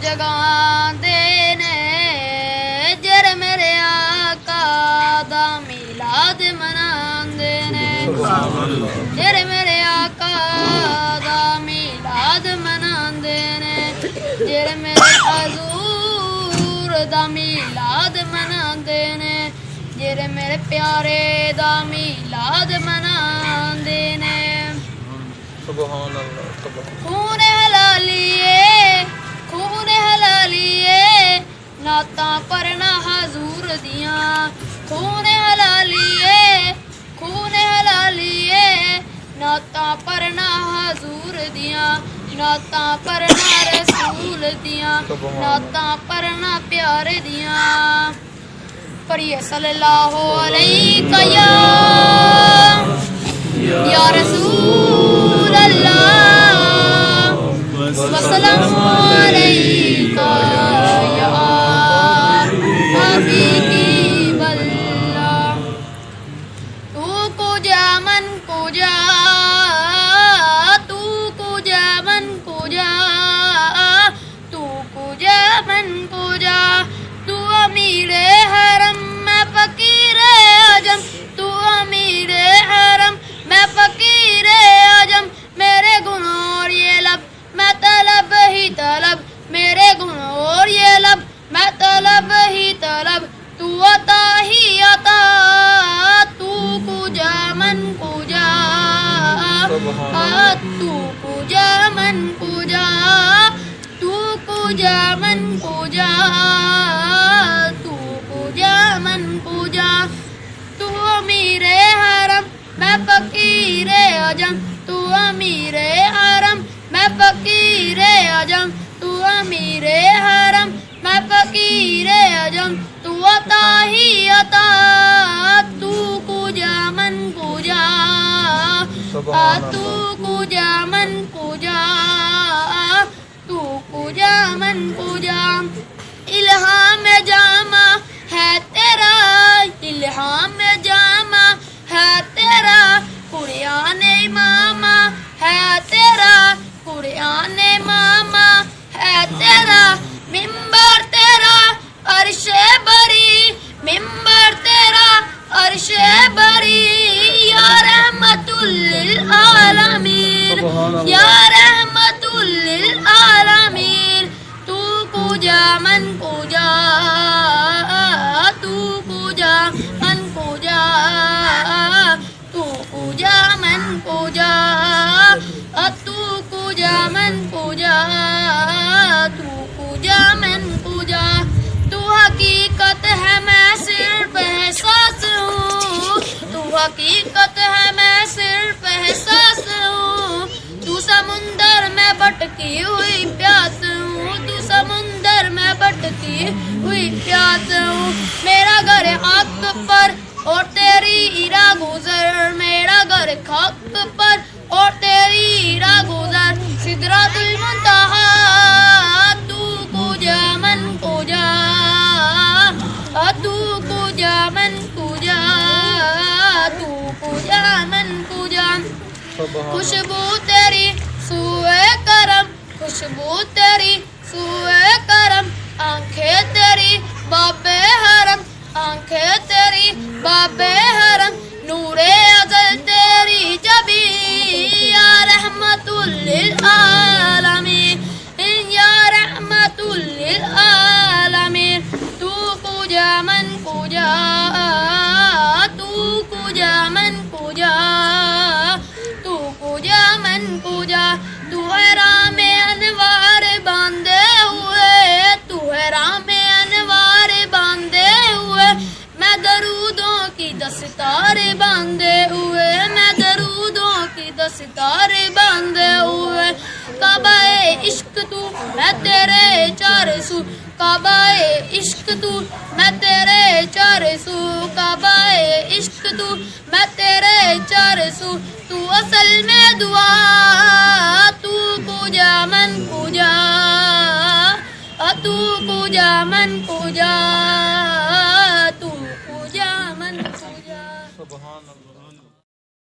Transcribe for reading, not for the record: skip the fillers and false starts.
जगांदे ने जर मेरे आका दा मिलाद मनांदे ने जर मेरे आका दा मिलाद मनांदे ने जर मेरे हजूर दा मिलाद मनांदे ने जर मेरे प्यारे दा मिलाद मनांदे ने सुभान अल्लाह खून हलालिए नाता परना हजूर दियां खून हलालिए नाता परना हजूर दियां नाता परना रसूल दियां नाता परना प्यारे दियां पढ़िए सल्लल्लाहु अलैहि या रसूल अल्लाह वसल्लम अलैका या हबीबी वल्लाह तू कुजा मन कुजा तू कुजा मन कुजा तू कुजा मन कुजा तू अमीरे हरम मैं फकीरे आजम तू अमीरे हरम मैं फकीरे आजम मेरे गुण और ये लब मैं तलब ही तलब मेरे गुण और ये लब मैं तलब ही तलब तू अता ही अता तू कुजा मन कुजा तू कुजा मन कुजा तू कुजा मन कुजा तू कुजा मन कुजा तू अमीरे हरम मैं फकीरे आजम तू अमीरे हरम मैं फकीरे आजम तू अमीरे हरम मैं फकीरे आजम तू अता ही अता तू कुजा मन कुजा तू कुजा मन कुजा तू कुजा मन कुजा इल्हाम जामा है तेरा इल्हाम जामा है तेरा कुरान इमामा है तेरा कुरान इमामा है तेरा मिंबर तेरा अर्शे बरी मिंबर तेरा अर्शे बरी या रहमतुल लिल आलमीन या रहमतुल लिल आलमीन तू कुजा मन कुजा तू कुजा मन कुजा तू कुजा मन कुजा तू कुजा मन कुजा तू कुजा मन कुजा तू हकीकत है मैं सिर्फ एहसास हूँ तू हकीकत है मैं सिर्फ एहसास हूँ तू समुंदर में भटकी हुई प्यास हूँ तू समुंदर में भटकी हुई प्यास हूँ मेरा घर हक पर और तेरी इरा गुजर मेरा घर हक पर और तेरी इरा गुजर सिदरातुल मुंतहा तू कुजा मन कुजा तू कुजा मन कुजा तू कुजा मन कुजा खुशबू तेरी सूए करम खुशबू तेरी सूए करम आंखें तेरी बाबे हरम आंखें तेरी बाबे हरम नूरे अज़ल तेरी जबी या रहमतुल लिल आलमीन या रहमतुल लिल आलमीन तू कुजा मन कुजा तू कुजा मन कुजा तू कुजा मन कुजा तू है राम अनवार बांधे हुए तू है राम अनवार बांधे हुए मैं दरूदों की दस्तारे बांधे हुए मैं दरूदों की दस्तारे बांधे हुए काबाए इश्क तू मैं तेरे चार सू काबाए इश्क तू मैं तेरे चार सू काबाए इश्क तू मैं तेरे चार सू तू असल में दुआ